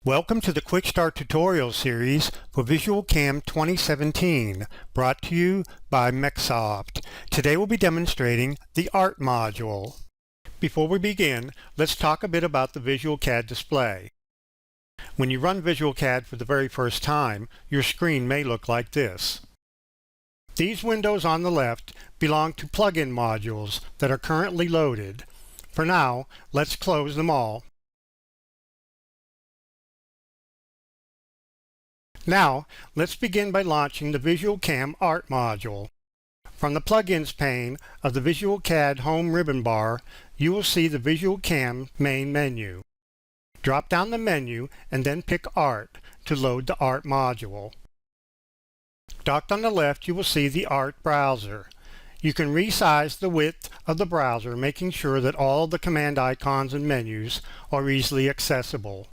Welcome to the Quick Start tutorial series for VisualCAM 2017, brought to you by MecSoft. Today we'll be demonstrating the ART module. Before we begin, let's talk a bit about the Visual Cad Display. When you run VisualCAD for the very first time, your screen may look like this. These windows on the left belong to plugin modules that are currently loaded. For now, let's close them all. Now, let's begin by launching the VisualCAM ART module. From the Plugins pane of the VisualCAD Home ribbon bar, you will see the VisualCAM main menu. Drop down the menu and then pick ART to load the ART module. Docked on the left, you will see the ART browser. You can resize the width of the browser, making sure that all the command icons and menus are easily accessible.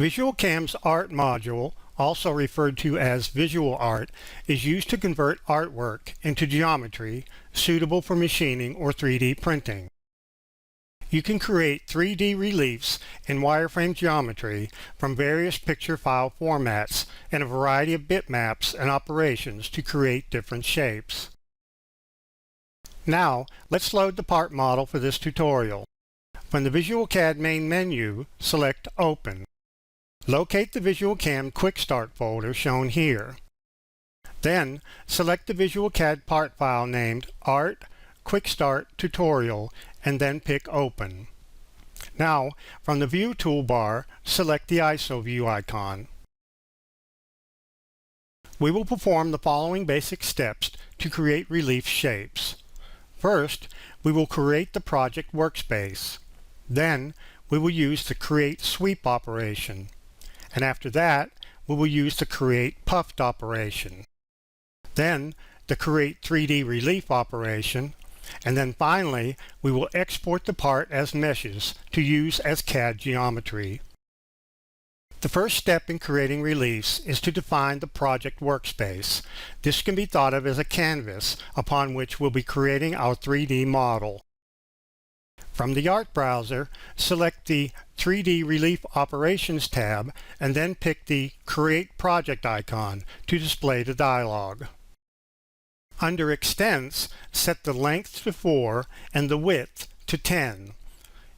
VisualCAM's ART module, also referred to as VisualART, is used to convert artwork into geometry suitable for machining or 3D printing. You can create 3D reliefs in wireframe geometry from various picture file formats and a variety of bitmaps and operations to create different shapes. Now, let's load the part model for this tutorial. From the VisualCAD main menu, select Open. Locate the VisualCAM Quick Start folder shown here. Then, select the VisualCAD part file named ART Quick Start Tutorial and then pick Open. Now, from the View toolbar, select the ISO view icon. We will perform the following basic steps to create relief shapes. First, we will create the Project Workspace. Then, we will use the Create Sweep operation. And after that, we will use the Create Puffed operation. Then, the Create 3D Relief operation. And then finally, we will export the part as meshes to use as CAD geometry. The first step in creating reliefs is to define the Project Workspace. This can be thought of as a canvas upon which we'll be creating our 3D model. From the ART browser, select the 3D Relief Operations tab and then pick the Create Project icon to display the dialog. Under Extents, set the length to 4 and the width to 10.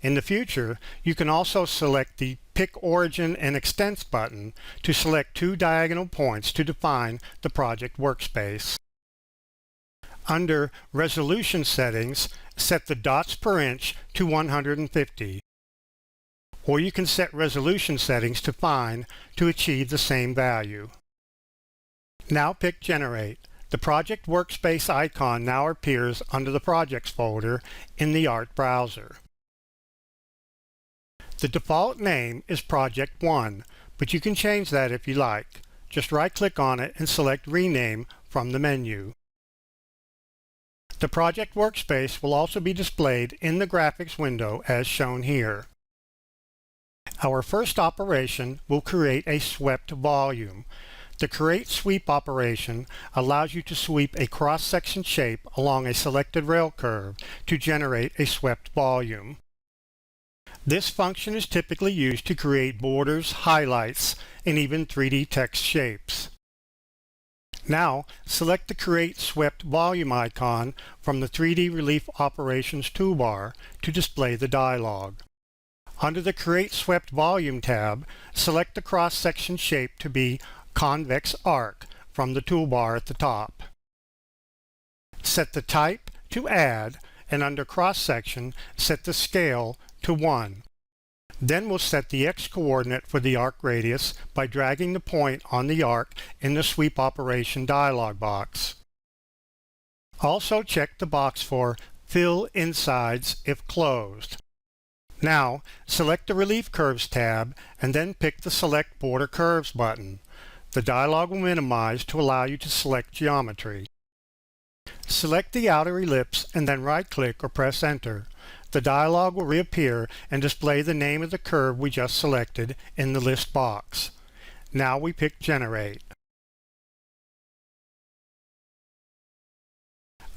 In the future, you can also select the Pick Origin and Extents button to select two diagonal points to define the Project Workspace. Under Resolution Settings, set the dots per inch to 150. Or you can set resolution settings to fine to achieve the same value. Now pick Generate. The Project Workspace icon now appears under the Projects folder in the ART browser. The default name is Project 1, but you can change that if you like. Just right-click on it and select Rename from the menu. The Project Workspace will also be displayed in the graphics window as shown here. Our first operation will create a swept volume. The Create Sweep operation allows you to sweep a cross-section shape along a selected rail curve to generate a swept volume. This function is typically used to create borders, highlights, and even 3D text shapes. Now, select the Create Swept Volume icon from the 3D Relief Operations toolbar to display the dialog. Under the Create Swept Volume tab, select the cross-section shape to be Convex Arc from the toolbar at the top. Set the type to Add, and under Cross-Section, set the scale to 1. Then we'll set the X-coordinate for the arc radius by dragging the point on the arc in the Sweep Operation dialog box. Also check the box for Fill Insides if closed. Now, select the Relief Curves tab and then pick the Select Border Curves button. The dialog will minimize to allow you to select geometry. Select the outer ellipse and then right-click or press Enter. The dialog will reappear and display the name of the curve we just selected in the list box. Now we pick Generate.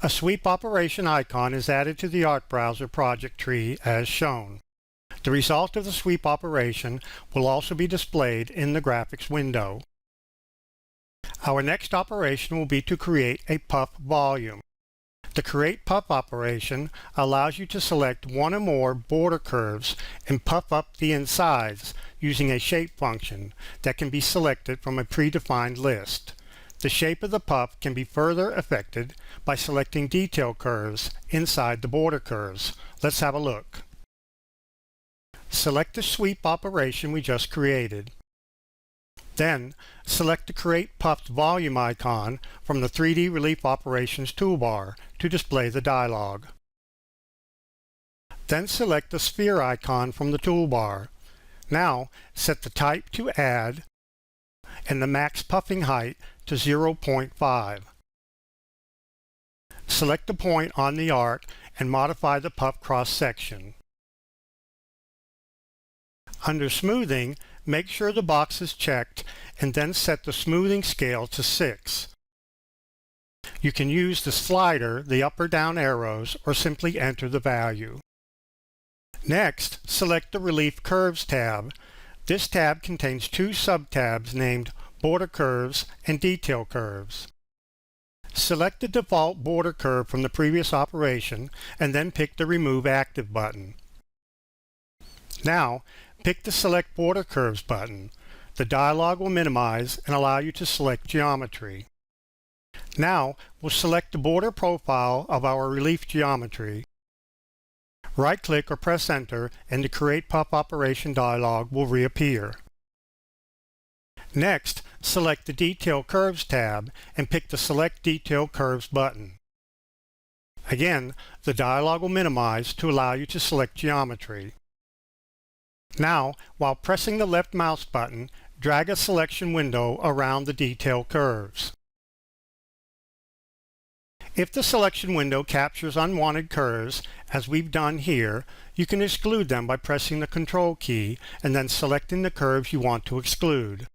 A sweep operation icon is added to the ART browser project tree as shown. The result of the sweep operation will also be displayed in the graphics window. Our next operation will be to create a puff volume. The Create Puff operation allows you to select one or more border curves and puff up the insides using a shape function that can be selected from a predefined list. The shape of the puff can be further affected by selecting detail curves inside the border curves. Let's have a look. Select the sweep operation we just created. Then, select the Create Puffed Volume icon from the 3D Relief Operations toolbar to display the dialog. Then select the Sphere icon from the toolbar. Now, set the type to Add and the max puffing height to 0.5. Select the point on the arc and modify the puff cross-section. Under Smoothing, make sure the box is checked and then set the smoothing scale to 6. You can use the slider, the up or down arrows, or simply enter the value. Next, select the Relief Curves tab. This tab contains two sub-tabs named Border Curves and Detail Curves. Select the default border curve from the previous operation and then pick the Remove Active button. Now, pick the Select Border Curves button. The dialog will minimize and allow you to select geometry. Now, we'll select the border profile of our relief geometry. Right-click or press Enter and the Create Puff operation dialog will reappear. Next, select the Detail Curves tab and pick the Select Detail Curves button. Again, the dialog will minimize to allow you to select geometry. Now, while pressing the left mouse button, drag a selection window around the detail curves. If the selection window captures unwanted curves, as we've done here, you can exclude them by pressing the Control key and then selecting the curves you want to exclude.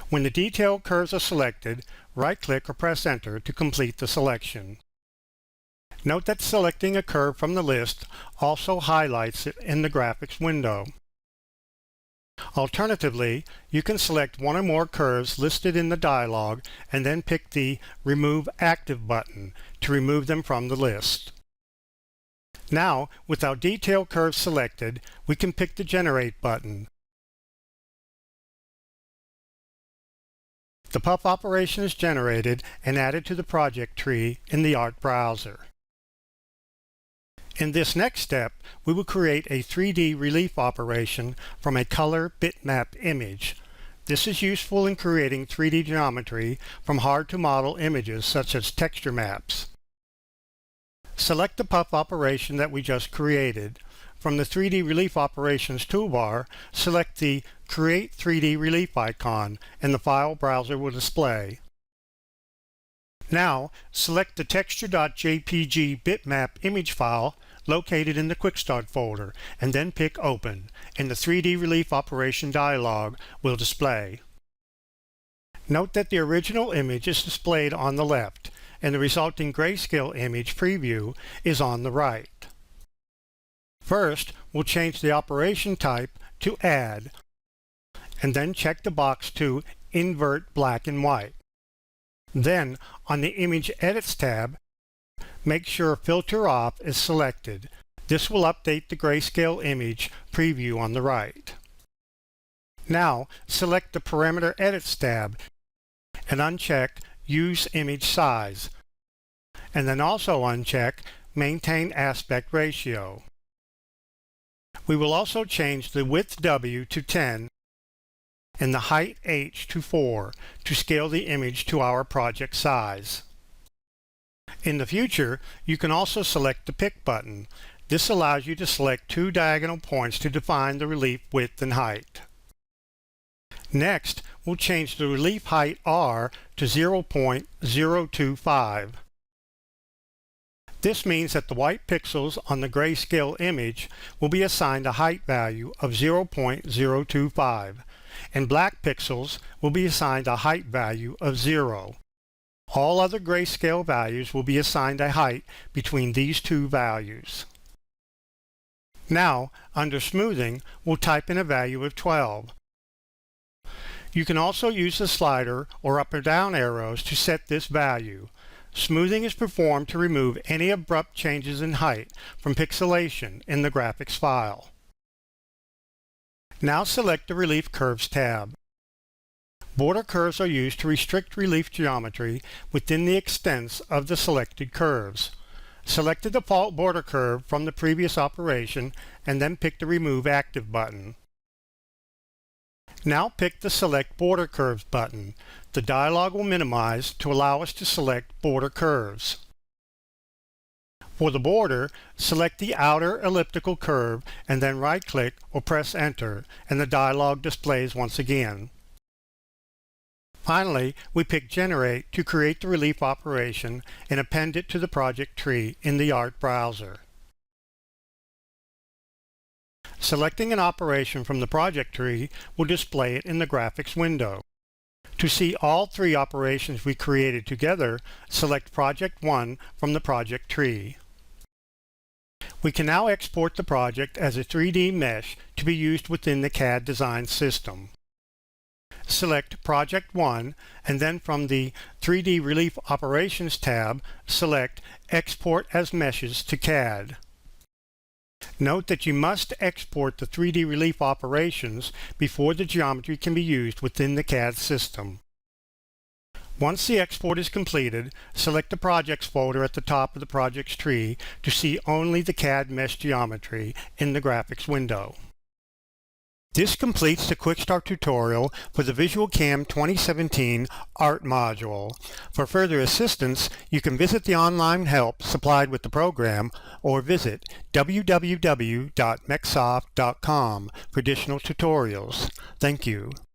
When the detail curves are selected, right-click or press Enter to complete the selection. Note that selecting a curve from the list also highlights it in the graphics window. Alternatively, you can select one or more curves listed in the dialog and then pick the Remove Active button to remove them from the list. Now, with our detail curve selected, we can pick the Generate button. The puff operation is generated and added to the project tree in the ART browser. In this next step, we will create a 3D relief operation from a color bitmap image. This is useful in creating 3D geometry from hard-to-model images such as texture maps. Select the puff operation that we just created. From the 3D Relief Operations toolbar, select the Create 3D Relief icon and the file browser will display. Now, select the texture.jpg bitmap image file located in the Quick Start folder and then pick Open, and the 3D Relief Operation dialog will display. Note that the original image is displayed on the left and the resulting grayscale image preview is on the right. First, we'll change the operation type to Add, and then check the box to Invert Black and White. Then, on the Image Edits tab, make sure Filter Off is selected. This will update the grayscale image preview on the right. Now, select the Parameter Edits tab and uncheck Use Image Size, and then also uncheck Maintain Aspect Ratio. We will also change the width W to 10 and the height H to 4 to scale the image to our project size. In the future, you can also select the Pick button. This allows you to select two diagonal points to define the relief width and height. Next, we'll change the relief height R to 0.025. This means that the white pixels on the grayscale image will be assigned a height value of 0.025, and black pixels will be assigned a height value of 0. All other grayscale values will be assigned a height between these two values. Now, under Smoothing, we'll type in a value of 12. You can also use the slider or up or down arrows to set this value. Smoothing is performed to remove any abrupt changes in height from pixelation in the graphics file. Now select the Relief Curves tab. Border curves are used to restrict relief geometry within the extents of the selected curves. Select the default border curve from the previous operation and then pick the Remove Active button. Now pick the Select Border Curves button. The dialog will minimize to allow us to select border curves. For the border, select the outer elliptical curve and then right-click or press Enter, and the dialog displays once again. Finally, we pick Generate to create the relief operation and append it to the project tree in the ART browser. Selecting an operation from the project tree will display it in the graphics window. To see all three operations we created together, select Project 1 from the project tree. We can now export the project as a 3D mesh to be used within the CAD design system. Select Project 1 and then from the 3D Relief Operations tab, select Export as Meshes to CAD. Note that you must export the 3D relief operations before the geometry can be used within the CAD system. Once the export is completed, select the Projects folder at the top of the project's tree to see only the CAD mesh geometry in the graphics window. This completes the Quick Start tutorial for the VisualCAM 2017 ART module. For further assistance, you can visit the online help supplied with the program or visit www.mecsoft.com for additional tutorials. Thank you.